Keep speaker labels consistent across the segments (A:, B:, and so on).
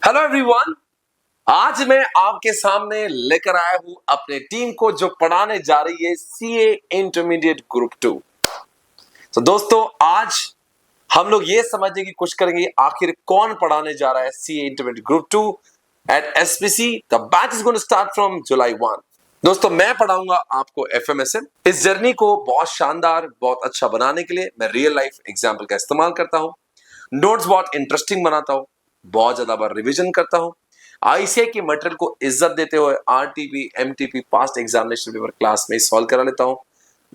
A: Hello everyone. आज मैं आपके सामने लेकर आया हूं अपने टीम को जो पढ़ाने जा रही है सीए इंटरमीडिएट ग्रुप 2। तो दोस्तों आज हम लोग ये समझने की कोशिश करेंगे आखिर कौन पढ़ाने जा रहा है CA intermediate group 2 at SPC. The batch is going to start from July 1। दोस्तों मैं पढ़ाऊंगा आपको एफएमएसएम। इस जर्नी को बहुत शानदार, बहुत अच्छा बनाने के लिए मैं रियल लाइफ एग्जाम्पल का इस्तेमाल करता हूं, नोट्स बहुत इंटरेस्टिंग बनाता हूं, बहुत ज्यादा बार रिवीजन करता हूं, आईसीए की मटेरियल को इज्जत देते हुए RTP MTP past examination paper class में सॉल्व करा लेता हूं,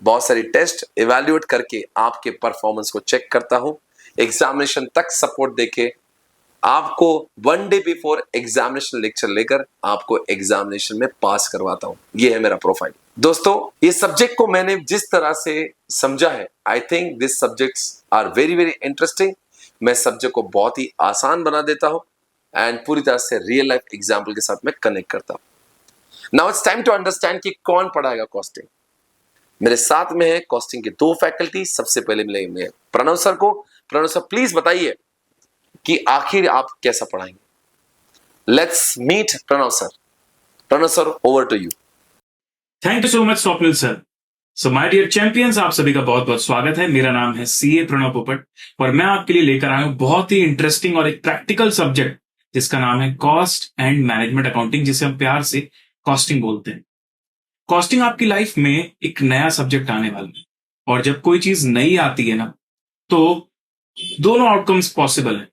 A: बहुत सारी टेस्ट इवैल्यूएट करके आपके परफॉर्मेंस को चेक करता हूं, एग्जामिनेशन तक सपोर्ट देके आपको one day before examination lecture लेकर आपको एग्जामिनेशन में पास करवाता हूं। ये है मेरा प्रोफाइल। दोस्तों ये सब्जेक्ट को मैंने जिस तरह से समझा है, I think this subjects are very very interesting. मैं सब्जेक्ट को बहुत ही आसान बना देता हूं एंड पूरी तरह से रियल लाइफ एग्जाम्पल के साथ मैं कनेक्ट करता हूं। Now it's time to understand कि कौन पढ़ाएगा कॉस्टिंग। मेरे साथ में है कॉस्टिंग के दो फैकल्टी। सबसे पहले मिलेंगे प्रणव सर को। प्रणव सर प्लीज बताइए कि आखिर आप कैसा पढ़ाएंगे। Let's meet Pranav sir. Pranav sir over to you.
B: Thank you so much Swapnil sir. So my dear champions, आप सभी का बहुत बहुत स्वागत है। मेरा नाम है सीए प्रणव पोपट और मैं आपके लिए लेकर आया हूं बहुत ही इंटरेस्टिंग और एक प्रैक्टिकल सब्जेक्ट जिसका नाम है कॉस्ट एंड मैनेजमेंट अकाउंटिंग, जिसे हम प्यार से कॉस्टिंग बोलते हैं। कॉस्टिंग आपकी लाइफ में एक नया सब्जेक्ट आने वाला है और जब कोई चीज नई आती है ना, तो दोनों आउटकम्स पॉसिबल है।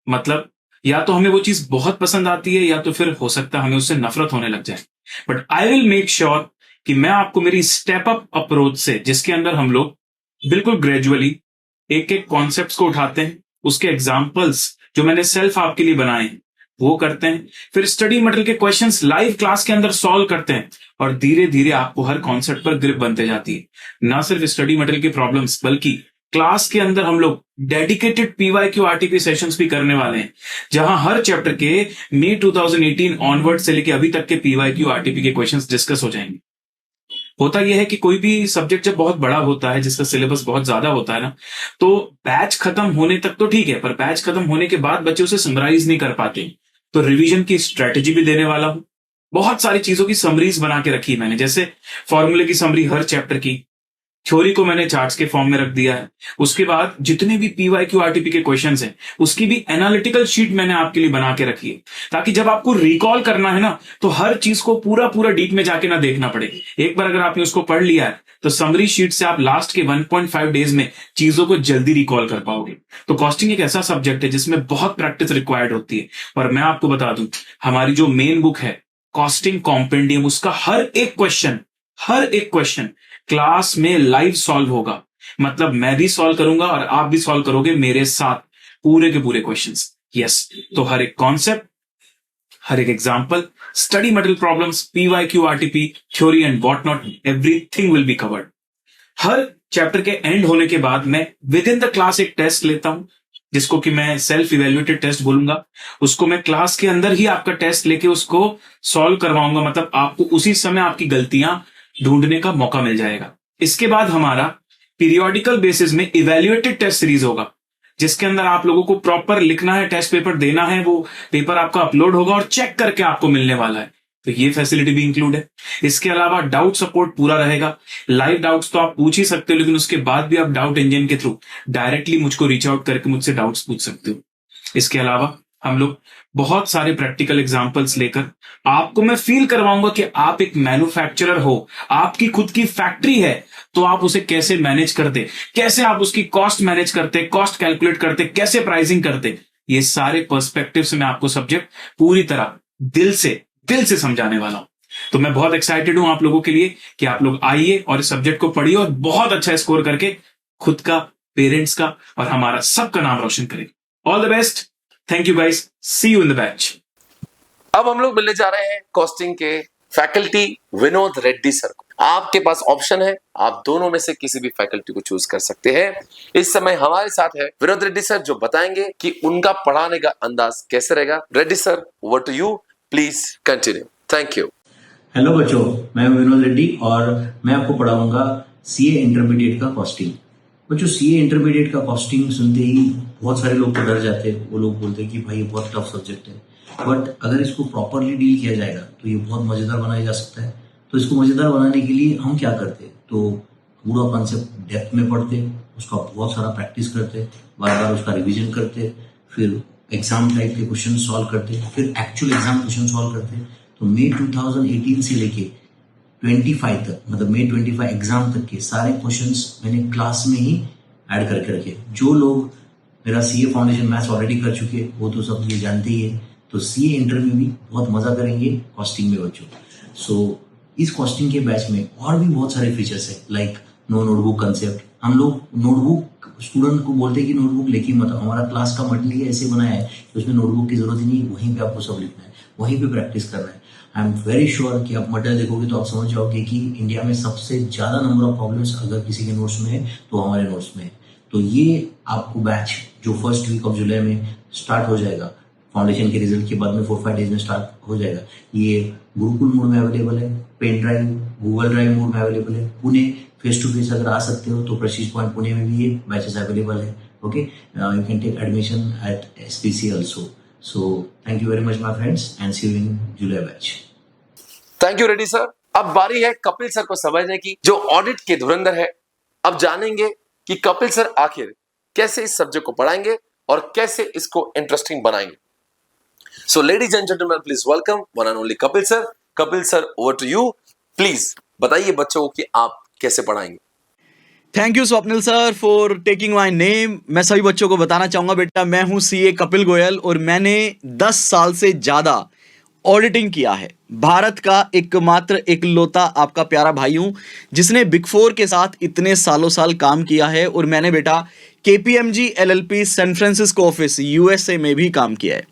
B: मतलब या तो हमें वो चीज बहुत पसंद आती है या तो फिर हो सकता है हमें उससे नफरत होने लग जाए। But I will make sure कि मैं आपको मेरी स्टेप अप अप्रोच से, जिसके अंदर हम लोग बिल्कुल ग्रेजुअली एक एक कॉन्सेप्ट्स को उठाते हैं, उसके एग्जांपल्स जो मैंने सेल्फ आपके लिए बनाए हैं वो करते हैं, फिर स्टडी मटेरियल के क्वेश्चंस लाइव क्लास के अंदर सॉल्व करते हैं और धीरे धीरे आपको हर कॉन्सेप्ट पर ग्रिप बनते जाती है। ना सिर्फ स्टडी मटेरियल की प्रॉब्लम्स बल्कि क्लास के अंदर हम लोग डेडिकेटेड पीवाईक्यू आरटीपी सेशंस भी करने वाले हैं, जहां हर चैप्टर के मई 2018 ऑनवर्ड से लेके अभी तक के पीवाईक्यू आरटीपी के क्वेश्चंस डिस्कस हो जाएंगे। होता यह है कि कोई भी सब्जेक्ट जब बहुत बड़ा होता है, जिसका सिलेबस बहुत ज्यादा होता है ना, तो बैच खत्म होने तक तो ठीक है, पर बैच खत्म होने के बाद बच्चे उसे समराइज नहीं कर पाते। तो रिवीजन की स्ट्रेटेजी भी देने वाला हूं। बहुत सारी चीजों की समरीज बना के रखी है मैंने, जैसे फॉर्मूले की समरी हर चैप्टर की, थ्योरी को मैंने चार्ट्स के फॉर्म में रख दिया है। उसके बाद जितने भी पीवाईक्यू आरटीपी के क्वेश्चंस हैं उसकी भी एनालिटिकल शीट मैंने आपके लिए बना के रखी है, ताकि जब आपको रिकॉल करना है ना, तो हर चीज को पूरा पूरा डीप में जाके ना देखना पड़े। एक बार अगर आपने उसको पढ़ लिया है तो समरी शीट से आप लास्ट के 1.5 डेज में चीजों को जल्दी रिकॉल कर पाओगे। तो कॉस्टिंग एक ऐसा सब्जेक्ट है जिसमें बहुत प्रैक्टिस रिक्वायर्ड होती है। और मैं आपको बता दूं, हमारी जो मेन बुक है कॉस्टिंग कॉम्पेंडियम, उसका हर एक क्वेश्चन क्लास में लाइव सॉल्व होगा। मतलब मैं भी सॉल्व करूंगा और आप भी सॉल्व करोगे मेरे साथ पूरे के पूरे क्वेश्चंस। यस, तो हर एक कॉन्सेप्ट, हर एक example, study material problems, PYQ RTP, theory and what not, everything will be covered. Her chapter के एंड होने के बाद मैं विद इन द क्लास एक टेस्ट लेता हूं, जिसको कि मैं सेल्फ इवेल्युएटेड टेस्ट बोलूंगा। उसको मैं क्लास के अंदर ही आपका टेस्ट लेके उसको सॉल्व करवाऊंगा। मतलब आपको उसी समय आपकी गलतियां ढूंढने का मौका मिल जाएगा। इसके बाद हमारा पीरियोडिकल बेसिस में इवेल्युएटेड टेस्ट सीरीज होगा, जिसके अंदर आप लोगों को प्रॉपर लिखना है, टेस्ट पेपर देना है, वो पेपर आपका अपलोड होगा और चेक करके आपको मिलने वाला है। तो ये फैसिलिटी भी इंक्लूड है। इसके अलावा डाउट सपोर्ट पूरा रहेगा। लाइव डाउट्स तो आप पूछ ही सकते हो, लेकिन उसके बाद भी आप डाउट इंजन के थ्रू डायरेक्टली मुझको रीच आउट करके मुझसे डाउट्स पूछ सकते हो। इसके अलावा हम लोग बहुत सारे प्रैक्टिकल एग्जांपल्स लेकर आपको मैं फील करवाऊंगा कि आप एक मैन्युफैक्चरर हो, आपकी खुद की फैक्ट्री है, तो आप उसे कैसे मैनेज करते, कैसे आप उसकी कॉस्ट मैनेज करते, कॉस्ट कैलकुलेट करते, कैसे प्राइसिंग करते। ये सारे पर्सपेक्टिव से मैं आपको सब्जेक्ट पूरी तरह दिल से समझाने वाला हूं। तो मैं बहुत एक्साइटेड हूं आप लोगों के लिए कि आप लोग आइए और इस सब्जेक्ट को पढ़िए और बहुत अच्छा स्कोर करके खुद का, पेरेंट्स का और हमारा सबका नाम रोशन करें। All the best. Thank you guys, see you in the batch.
A: अब हम लोग मिलने जा रहे हैं कॉस्टिंग के फैकल्टी विनोद रेड्डी सर को। आपके पास ऑप्शन है, आप दोनों में से किसी भी फैकल्टी को चूज कर सकते हैं। इस समय हमारे साथ है विनोद रेड्डी सर, जो बताएंगे कि उनका पढ़ाने का अंदाज कैसे रहेगा। Reddy sir, over to you, please continue. Thank you.
C: Hello बच्चों, मैं विनोद रेड्डी और मैं आपको पढ़ाऊंगा सीए इंटरमीडिएट का कॉस्टिंग। बट जो सीए इंटरमीडिएट का कॉस्टिंग सुनते ही बहुत सारे लोग तो डर जाते हैं। वो लोग बोलते हैं कि भाई ये बहुत टफ सब्जेक्ट है, बट अगर इसको प्रॉपरली डील किया जाएगा तो ये बहुत मज़ेदार बनाया जा सकता है। तो इसको मज़ेदार बनाने के लिए हम क्या करते हैं, तो पूरा कॉन्सेप्ट डेप्थ में पढ़ते, उसका बहुत सारा प्रैक्टिस करते, बार बार उसका रिविजन करते, फिर एग्जाम टाइप के क्वेश्चन सॉल्व करते, फिर एक्चुअल एग्जाम क्वेश्चन सॉल्व करते। तो मई 2018 से लेके 25 तक, मतलब मई 25 एग्जाम तक के सारे क्वेश्चंस मैंने क्लास में ही ऐड करके रखे। जो लोग मेरा सीए फाउंडेशन मैथ्स ऑलरेडी कर चुके वो तो सब ये जानते ही है। तो सीए इंटर में भी बहुत मजा करेंगे कॉस्टिंग में बच्चों। सो इस कॉस्टिंग के बैच में और भी बहुत सारे फीचर्स है, लाइक नो नोटबुक कंसेप्ट। हम लोग नोटबुक स्टूडेंट को बोलते हैं कि नोटबुक लेके मत आओ, हमारा क्लास का मटेरियल ऐसे बनाया है कि उसमें नोटबुक की जरूरत ही नहीं, वहीं पे आपको सब लिखना है, वहीं पे प्रैक्टिस करना है। आई एम वेरी श्योर कि आप मटेरियल देखोगे तो आप समझ जाओगे कि इंडिया में सबसे ज्यादा नंबर ऑफ प्रॉब्लम्स अगर किसी के नोट्स में है तो हमारे नोट्स में है। तो ये आपको बैच जो फर्स्ट वीक ऑफ जुलाई में स्टार्ट हो जाएगा, फाउंडेशन के रिजल्ट के बाद में 4-5 डेज में स्टार्ट हो जाएगा। ये गुरुकुल मोड में अवेलेबल है, pen drive Google drive mode में अवेलेबल है। पुणे फेस टू फेस अगर आ सकते हो तो प्रेस्टीज पॉइंट पुणे में भी ये बैचेस अवेलेबल है। Okay, you can take admission at SPC also. So thank you very much my friends and see you in July batch.
A: Thank you Reddy sir. अब बारी है कपिल सर को समझने की, जो ऑडिट के धुरंधर है। अब जानेंगे कि कपिल सर आखिर कैसे इस सब्जेक्ट को पढ़ाएंगे और कैसे इसको इंटरेस्टिंग बनाएंगे। So ladies and gentleman, please welcome one and only Kapil sir. Kapil sir, over to you. Please बताइए बच्चों को कि आप कैसे पढ़ाएंगे।
D: Thank you Swapnil sir for taking my name. मैं सभी बच्चों को बताना चाहूंगा, बेटा मैं हूं सीए कपिल गोयल और मैंने 10 साल से ज्यादा ऑडिटिंग किया है। भारत का एकमात्र इकलौता आपका प्यारा भाई हूं जिसने बिग फोर के साथ इतने सालों साल काम किया है। और मैंने बेटा KPMG LLP San Francisco office USA में भी काम किया है।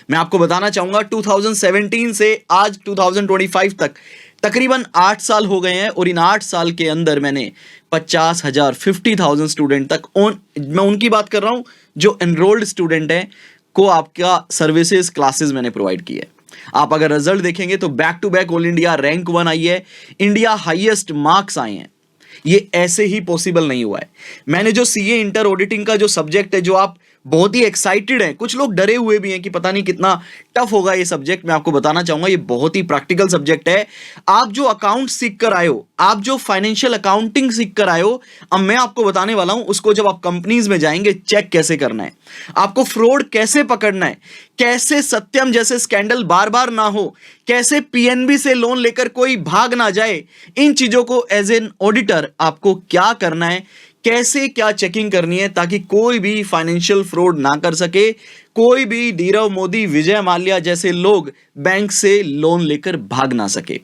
D: मैं आपको बताना चाहूंगा 2017 से आज 2025 तक तकरीबन 8 साल हो गए हैं और इन 8 साल के अंदर मैंने 50,000 50,000 स्टूडेंट तक मैं उनकी बात कर रहा हूं जो एनरोल्ड स्टूडेंट हैं को आपका सर्विसेज क्लासेस मैंने प्रोवाइड की है। आप अगर रिजल्ट देखेंगे तो back to back all India rank 1 आई है, इंडिया हाईएस्ट मार्क्स आए हैं। ये ऐसे ही पॉसिबल नहीं हुआ है। मैंने जो सीए इंटर ऑडिटिंग का जो सब्जेक्ट है, जो आप बहुत ही एक्साइटेड हैं, कुछ लोग डरे हुए भी हैं कि पता नहीं कितना टफ होगा ये सब्जेक्ट, मैं आपको बताना चाहूंगा ये बहुत ही प्रैक्टिकल सब्जेक्ट है। आप जो अकाउंट सीख कर आए हो, आप जो फाइनेंशियल अकाउंटिंग सीख कर आए हो, अब मैं आपको बताने वाला हूं उसको जब आप कंपनीज में जाएंगे चेक कैसे करना है, आपको फ्रॉड कैसे पकड़ना है, कैसे सत्यम जैसे स्कैंडल बार बार ना हो, कैसे पीएनबी से लोन लेकर कोई भाग ना जाए। इन चीजों को एज एन ऑडिटर आपको क्या करना है, कैसे क्या चेकिंग करनी है ताकि कोई भी फाइनेंशियल फ्रॉड ना कर सके, कोई भी नीरव मोदी, विजय माल्या जैसे लोग बैंक से लोन लेकर भाग ना सके।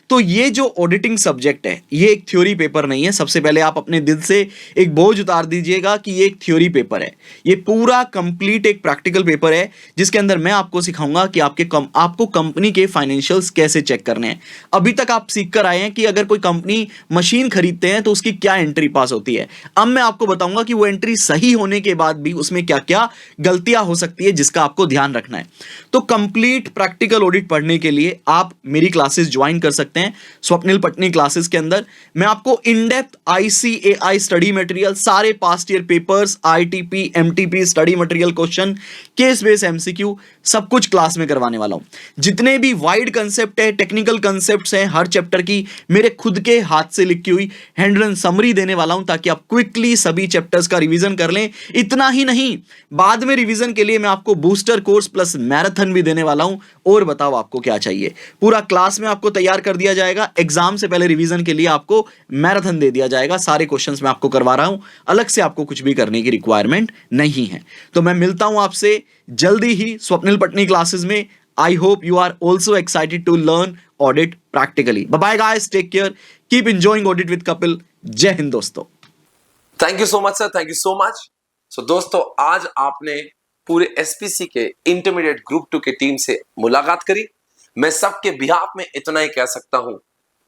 D: तो ये जो ऑडिटिंग सब्जेक्ट है ये एक थ्योरी पेपर नहीं है। सबसे पहले आप अपने दिल से एक बोझ उतार दीजिएगा कि ये एक थ्योरी पेपर है। ये पूरा कंप्लीट एक प्रैक्टिकल पेपर है जिसके अंदर मैं आपको सिखाऊंगा कि आपको कंपनी के फाइनेंशियल्स कैसे चेक करने हैं। अभी तक आप सीख कर आए हैं कि अगर कोई कंपनी मशीन खरीदते हैं तो उसकी क्या एंट्री पास होती है। अब मैं आपको बताऊंगा कि वो एंट्री सही होने के बाद भी उसमें क्या क्या गलतियां हो सकती है जिसका आपको ध्यान रखना है। तो कंप्लीट प्रैक्टिकल ऑडिट पढ़ने के लिए आप मेरी क्लासेस ज्वाइन कर सकते हैं स्वप्निल पटनी क्लासेस के अंदर। मैं आपको in depth ICAI study material, सारे past year papers, ITP MTP study material, question, case base MCQ, सब कुछ क्लास में करवाने वाला हूं। जितने भी वाइड कंसेप्ट है, टेक्निकल कंसेप्ट्स हैं, हर चैप्टर की मेरे खुद के हाथ से लिखी हुई हैंड रन समरी देने वाला हूं ताकि आप क्विकली सभी चैप्टर्स का रिवीजन कर लें। इतना ही नहीं, बाद में रिवीजन के लिए मैं आपको बूस्टर कोर्स प्लस मैराथन भी देने वाला हूं। और बताओ आपको क्या चाहिए, पूरा क्लास में आपको तैयार कर दिया जाएगा। एग्जाम से पहले रिवीजन के लिए आपको मैराथन दे दिया जाएगा। सारे क्वेश्चंस मैं आपको करवा रहा हूं, अलग से आपको कुछ भी करने की रिक्वायरमेंट नहीं है। तो मैं मिलता हूं आपसे जल्दी ही स्वप्निल पटनी क्लासेस में। I hope you are also excited to learn audit practically. Bye bye guys, take care, keep enjoying audit with Kapil. जय हिंद दोस्तों।
A: Thank you so much sir, thank you so much. So दोस्तों, आज आपने पूरे एसपीसी के intermediate group 2 की team से मुलाकात करी। मैं सबके बिहाफ में इतना ही कह सकता हूं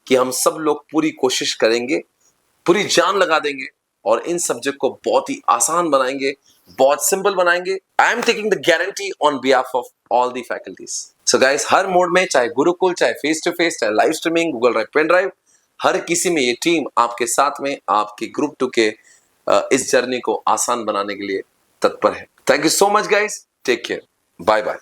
A: कि हम सब लोग पूरी कोशिश करेंगे, पूरी जान लगा देंगे और इन सब्जेक्ट को बहुत ही आसान बनाएंगे, बहुत सिंपल बनाएंगे। I am taking the guarantee on behalf of all the faculties. So guys, हर मोड में, चाहे गुरुकुल, चाहे फेस टू फेस, चाहे live streaming, Google drive, pen drive, हर किसी में ये टीम आपके साथ में आपके ग्रुप 2 के इस जर्नी को आसान बनाने के लिए तत्पर है। Thank you so much guys, take care, bye bye.